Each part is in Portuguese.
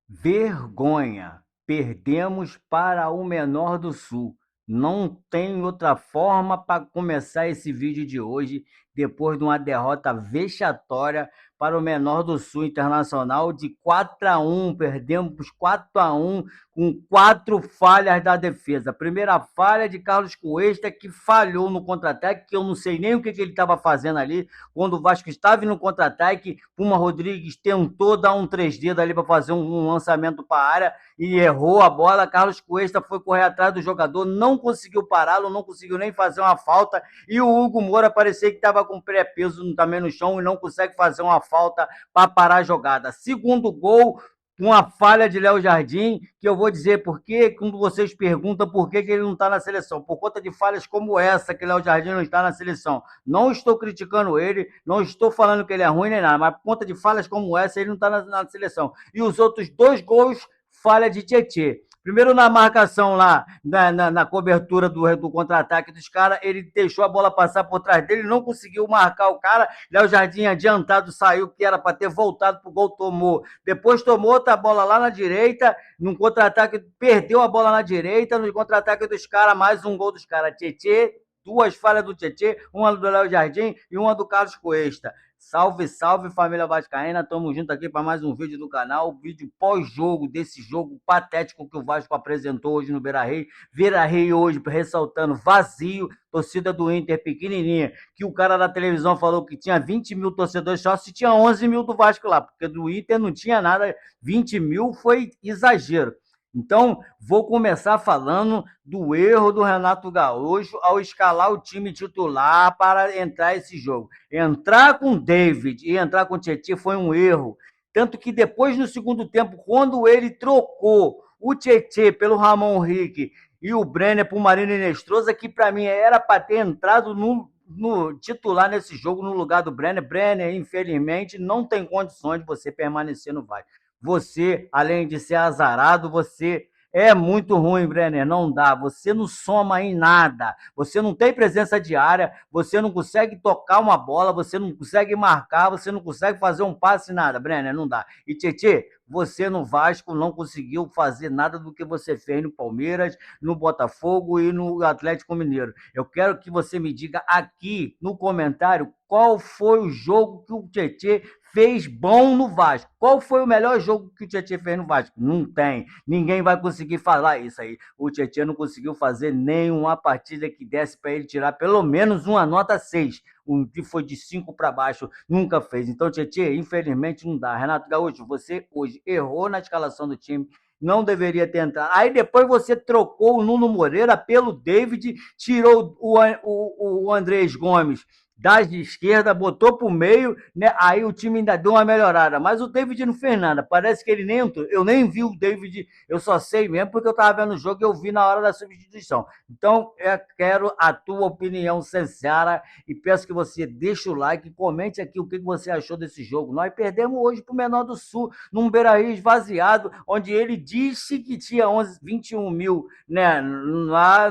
Vergonha. Perdemos para o menor do Sul. Não tem outra forma para começar esse vídeo de hoje, depois de uma derrota vexatória para o menor do Sul Internacional de 4-1. Perdemos 4-1 com 4 falhas da defesa. Primeira falha de Carlos Cuesta, que falhou no contra-ataque, que eu não sei nem o que ele estava fazendo ali. Quando o Vasco estava no contra-ataque, Puma Rodrigues tentou dar um 3D ali para fazer um lançamento para a área e errou a bola. Carlos Cuesta foi correr atrás do jogador, não conseguiu pará-lo, não conseguiu nem fazer uma falta. E o Hugo Moura parecia que estava com pré-peso também no chão e não consegue fazer uma falta para parar a jogada. Segundo gol, uma falha de Léo Jardim, que eu vou dizer por quê, quando vocês perguntam por que ele não está na seleção. Por conta de falhas como essa que Léo Jardim não está na seleção. Não estou criticando ele, não estou falando que ele é ruim nem nada, mas por conta de falhas como essa, ele não está na seleção. E os outros 2 gols, falha de Tietê. Primeiro na marcação lá, na cobertura do contra-ataque dos caras, ele deixou a bola passar por trás dele, não conseguiu marcar o cara. Léo Jardim adiantado saiu, que era para ter voltado pro gol, tomou. Depois tomou outra bola lá na direita, num contra-ataque, perdeu a bola na direita, no contra-ataque dos caras, mais um gol dos caras. Tietê, 2 falhas do Tietê, uma do Léo Jardim e uma do Carlos Cuesta. Salve, salve, família vascaína, tamo junto aqui para mais um vídeo do canal, vídeo pós-jogo desse jogo patético que o Vasco apresentou hoje no Beira-Rio. Beira-Rio hoje, ressaltando, vazio, torcida do Inter pequenininha, que o cara da televisão falou que tinha 20 mil torcedores só, se tinha 11 mil do Vasco lá, porque do Inter não tinha nada, 20 mil foi exagero. Então, vou começar falando do erro do Renato Gaúcho ao escalar o time titular para entrar esse jogo. Entrar com David e entrar com Tietchan foi um erro. Tanto que depois, no segundo tempo, quando ele trocou o Tietchan pelo Ramon Henrique e o Brenner para o Marino Inestrosa, que para mim era para ter entrado no titular nesse jogo no lugar do Brenner. Brenner, infelizmente, não tem condições de você permanecer no Vasco. Você, além de ser azarado, você é muito ruim, Brenner, não dá. Você não soma em nada. Você não tem presença diária, você não consegue tocar uma bola, você não consegue marcar, você não consegue fazer um passe, nada, Brenner, não dá. E Tietê, você no Vasco não conseguiu fazer nada do que você fez no Palmeiras, no Botafogo e no Atlético Mineiro. Eu quero que você me diga aqui no comentário qual foi o jogo que o Tietê fez bom no Vasco. Qual foi o melhor jogo que o Tietchan fez no Vasco? Não tem. Ninguém vai conseguir falar isso aí. O Tietchan não conseguiu fazer nenhuma partida que desse para ele tirar pelo menos uma nota 6. Um que foi de 5 para baixo, nunca fez. Então, Tietchan, infelizmente, não dá. Renato Gaúcho, você hoje errou na escalação do time, não deveria ter entrado. Aí depois você trocou o Nuno Moreira pelo David, tirou o Andrés Gomes das de esquerda, botou para o meio, né? Aí o time ainda deu uma melhorada. Mas o David não fez nada. Parece que ele nem entrou. Eu nem vi o David, eu só sei mesmo porque eu estava vendo o jogo e eu vi na hora da substituição. Então, eu quero a tua opinião sincera e peço que você deixe o like e comente aqui o que você achou desse jogo. Nós perdemos hoje para o Menor do Sul, num Beira-Rio esvaziado, onde ele disse que tinha 21 mil, né, lá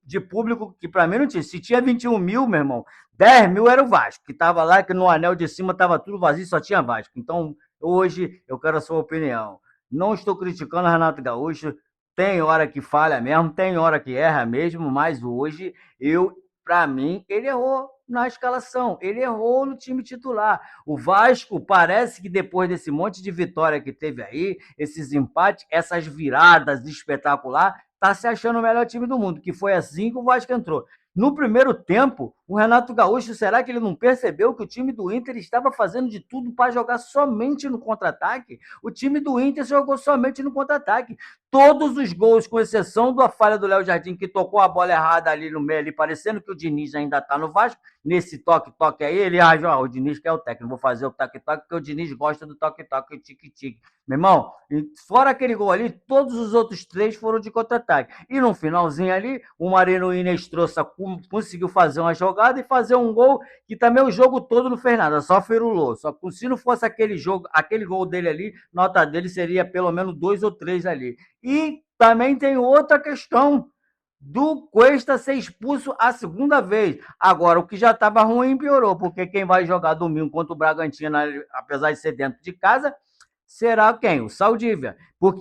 de público, que para mim não tinha. Se tinha 21 mil, meu irmão, 10 mil era o Vasco, que estava lá, que no anel de cima estava tudo vazio, só tinha Vasco. Então, hoje, eu quero a sua opinião. Não estou criticando o Renato Gaúcho, tem hora que falha mesmo, tem hora que erra mesmo, mas hoje, para mim, ele errou na escalação, ele errou no time titular. O Vasco parece que depois desse monte de vitória que teve aí, esses empates, essas viradas espetacular, está se achando o melhor time do mundo, que foi assim que o Vasco entrou. No primeiro tempo, o Renato Gaúcho, será que ele não percebeu que o time do Inter estava fazendo de tudo para jogar somente no contra-ataque? O time do Inter jogou somente no contra-ataque. Todos os gols, com exceção da falha do Léo Jardim, que tocou a bola errada ali no meio, ali, parecendo que o Diniz ainda está no Vasco, nesse toque-toque aí, ele acha, o Diniz que é o técnico, vou fazer o toque-toque, porque o Diniz gosta do toque-toque, tique-tique. Meu irmão, fora aquele gol ali, todos os outros 3 foram de contra-ataque. E no finalzinho ali, o Marino Inestrosa conseguiu fazer uma jogada e fazer um gol que também o jogo todo não fez nada, só firulou. Só que se não fosse aquele jogo, aquele gol dele ali, nota dele seria pelo menos 2 ou 3 ali. E também tem outra questão do Cuesta ser expulso a segunda vez. Agora, o que já estava ruim piorou, porque quem vai jogar domingo contra o Bragantino, apesar de ser dentro de casa, será quem? O Saldívia.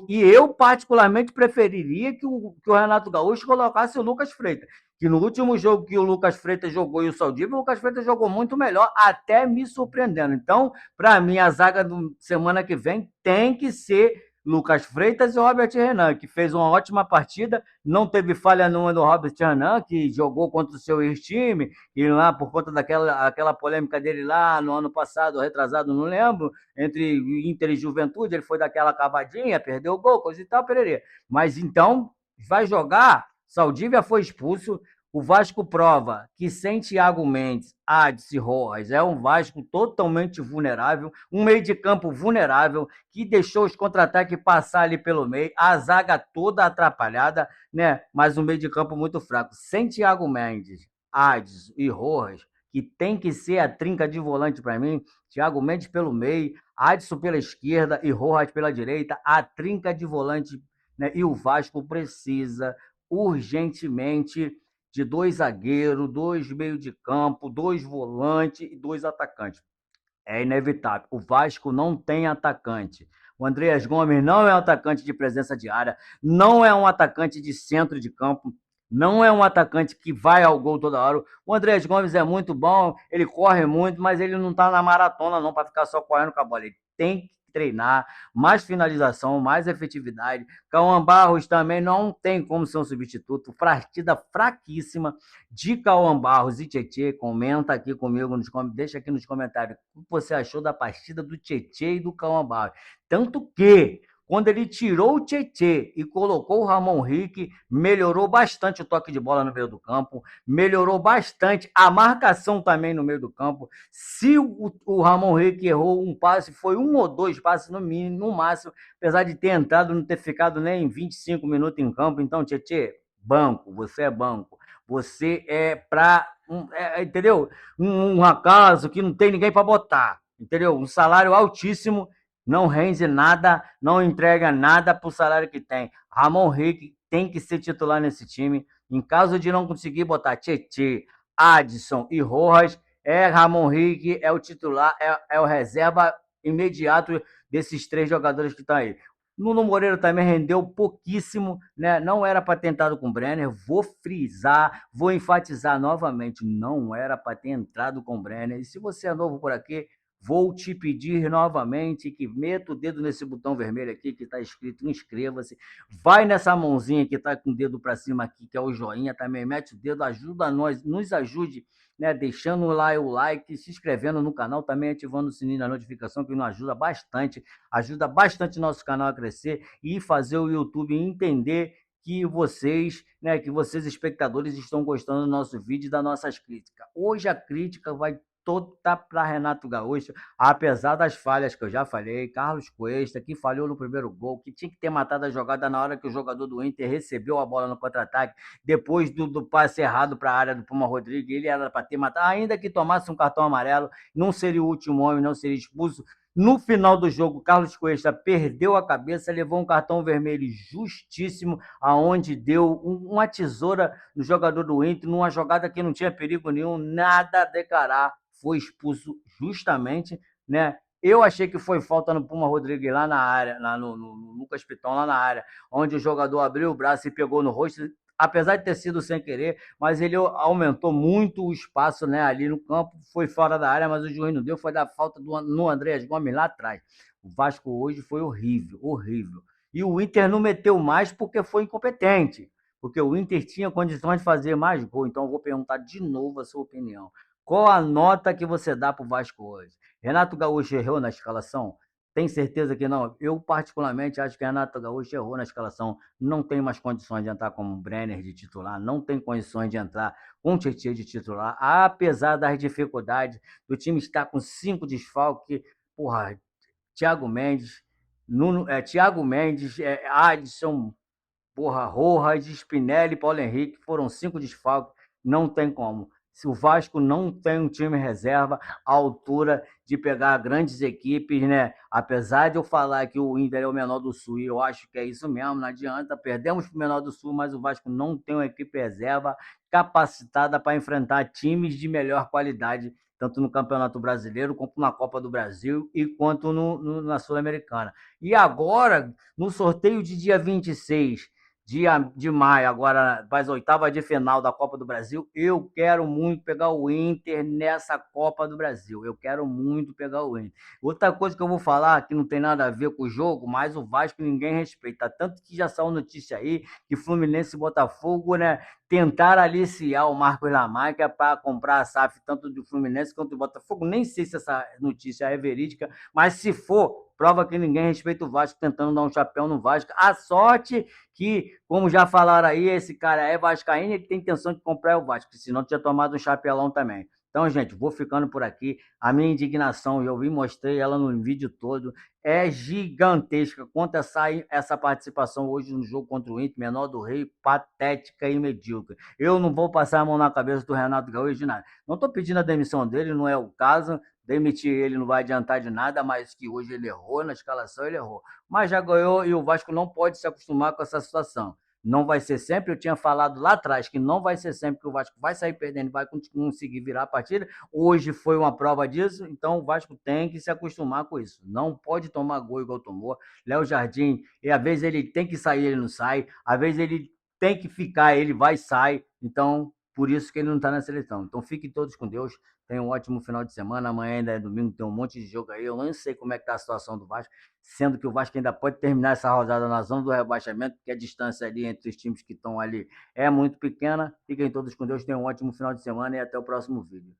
E eu, particularmente, preferiria que o Renato Gaúcho colocasse o Lucas Freitas. Que no último jogo que o Lucas Freitas jogou e o Saldívia, o Lucas Freitas jogou muito melhor, até me surpreendendo. Então, para mim, a zaga do semana que vem tem que ser Lucas Freitas e Robert Renan, que fez uma ótima partida, não teve falha nenhuma do Robert Renan, que jogou contra o seu ex-time, e lá por conta daquela polêmica dele lá no ano passado, retrasado, não lembro, entre Inter e Juventude, ele foi daquela cavadinha, perdeu o gol, coisa e tal, pererê. Mas então, vai jogar, Saldívia foi expulso, o Vasco prova que sem Thiago Mendes, Adson e Rojas é um Vasco totalmente vulnerável, um meio de campo vulnerável, que deixou os contra-ataques passar ali pelo meio, a zaga toda atrapalhada, né? Mas um meio de campo muito fraco. Sem Thiago Mendes, Adson e Rojas, que tem que ser a trinca de volante para mim, Thiago Mendes pelo meio, Adson pela esquerda e Rojas pela direita, a trinca de volante, né? E o Vasco precisa urgentemente de 2 zagueiros, 2 meio de campo, 2 volantes e 2 atacantes. É inevitável. O Vasco não tem atacante. O Andreas Gomes não é um atacante de presença de área, não é um atacante de centro de campo, não é um atacante que vai ao gol toda hora. O Andreas Gomes é muito bom, ele corre muito, mas ele não está na maratona não para ficar só correndo com a bola. Ele tem que treinar mais finalização, mais efetividade. Cauã Barros também não tem como ser um substituto. Partida fraquíssima de Cauã Barros e Tietê. Comenta aqui comigo, deixa aqui nos comentários o que você achou da partida do Tietê e do Cauã Barros. Tanto que, quando ele tirou o Tietê e colocou o Ramon Henrique, melhorou bastante o toque de bola no meio do campo, melhorou bastante a marcação também no meio do campo. Se o Ramon Henrique errou um passe, foi um ou dois passes no mínimo, no máximo, apesar de ter entrado, não ter ficado nem 25 minutos em campo. Então, Tietê, banco, você é banco. Você é para, entendeu? Um acaso que não tem ninguém para botar, entendeu? Um salário altíssimo, não rende nada, não entrega nada para o salário que tem. Ramon Henrique tem que ser titular nesse time. Em caso de não conseguir botar Tietê, Adson e Rojas, Ramon Henrique, é o titular, é o reserva imediato desses 3 jogadores que estão aí. Nuno Moreira também rendeu pouquíssimo, né? Não era para ter entrado com o Brenner. Vou frisar, vou enfatizar novamente: não era para ter entrado com o Brenner. E se você é novo por aqui, vou te pedir novamente que meta o dedo nesse botão vermelho aqui que está escrito inscreva-se. Vai nessa mãozinha que está com o dedo para cima aqui, que é o joinha, também mete o dedo, ajuda nós, nos ajude, né? Deixando lá o like, se inscrevendo no canal, também ativando o sininho da notificação, que nos ajuda bastante nosso canal a crescer e fazer o YouTube entender que vocês, né, que vocês espectadores estão gostando do nosso vídeo e das nossas críticas. Hoje a crítica vai toda para Renato Gaúcho, apesar das falhas que eu já falei, Carlos Cuesta, que falhou no primeiro gol, que tinha que ter matado a jogada na hora que o jogador do Inter recebeu a bola no contra-ataque, depois do passe errado para a área do Puma Rodrigues, ele era para ter matado, ainda que tomasse um cartão amarelo, não seria o último homem, não seria expulso. No final do jogo, Carlos Cuesta perdeu a cabeça, levou um cartão vermelho justíssimo, aonde deu uma tesoura no jogador do Inter, numa jogada que não tinha perigo nenhum, nada a declarar, foi expulso justamente, né? Eu achei que foi falta no Puma Rodrigues lá na área, no Lucas Piton lá na área, onde o jogador abriu o braço e pegou no rosto, apesar de ter sido sem querer, mas ele aumentou muito o espaço, né, ali no campo, foi fora da área, mas o juiz não deu, foi da falta no Andreas Gomes lá atrás. O Vasco hoje foi horrível, horrível. E o Inter não meteu mais porque foi incompetente, porque o Inter tinha condições de fazer mais gol. Então eu vou perguntar de novo a sua opinião. Qual a nota que você dá para o Vasco hoje? Renato Gaúcho errou na escalação? Tem certeza que não? Eu, particularmente, acho que Renato Gaúcho errou na escalação. Não tem mais condições de entrar como Brenner de titular, não tem condições de entrar com o Tietchan de titular, apesar das dificuldades do time estar com 5 desfalques. Porra, Thiago Mendes, Thiago Mendes, Adson, porra, Rojas, Spinelli, Paulo Henrique, foram 5 desfalques, não tem como. Se o Vasco não tem um time reserva à altura de pegar grandes equipes, né? Apesar de eu falar que o Inter é o menor do Sul, e eu acho que é isso mesmo, não adianta, perdemos para o menor do Sul, mas o Vasco não tem uma equipe reserva capacitada para enfrentar times de melhor qualidade tanto no Campeonato Brasileiro, quanto na Copa do Brasil e quanto na Sul-Americana. E agora, no sorteio de dia 26 de maio, agora para as oitavas de final da Copa do Brasil, eu quero muito pegar o Inter nessa Copa do Brasil. Eu quero muito pegar o Inter. Outra coisa que eu vou falar, que não tem nada a ver com o jogo, mas o Vasco ninguém respeita. Tanto que já saiu notícia aí que Fluminense e Botafogo, né, tentaram aliciar o Marcos Lamarca para comprar a SAF tanto do Fluminense quanto do Botafogo. Nem sei se essa notícia é verídica, mas se for, prova que ninguém respeita o Vasco tentando dar um chapéu no Vasco. A sorte que, como já falaram aí, esse cara é vascaíno, ele tem intenção de comprar o Vasco, senão tinha tomado um chapelão também. Então, gente, vou ficando por aqui. A minha indignação, eu vi, mostrei ela no vídeo todo, é gigantesca. Quanto essa participação hoje no jogo contra o Inter, menor do Rei, patética e medíocre. Eu não vou passar a mão na cabeça do Renato Gaúcho de nada. Não estou pedindo a demissão dele, não é o caso. Demitir ele não vai adiantar de nada, mas que hoje ele errou na escalação, ele errou. Mas já ganhou e o Vasco não pode se acostumar com essa situação. Não vai ser sempre, eu tinha falado lá atrás que não vai ser sempre que o Vasco vai sair perdendo, vai conseguir virar a partida. Hoje foi uma prova disso, então o Vasco tem que se acostumar com isso. Não pode tomar gol igual tomou. Léo Jardim, e às vezes ele tem que sair, ele não sai. Às vezes ele tem que ficar, ele vai e sai. Então, por isso que ele não está na seleção. Então, fiquem todos com Deus. Tenham um ótimo final de semana. Amanhã ainda é domingo, tem um monte de jogo aí. Eu não sei como é que está a situação do Vasco, sendo que o Vasco ainda pode terminar essa rodada na zona do rebaixamento, porque a distância ali entre os times que estão ali é muito pequena. Fiquem todos com Deus, tenham um ótimo final de semana e até o próximo vídeo.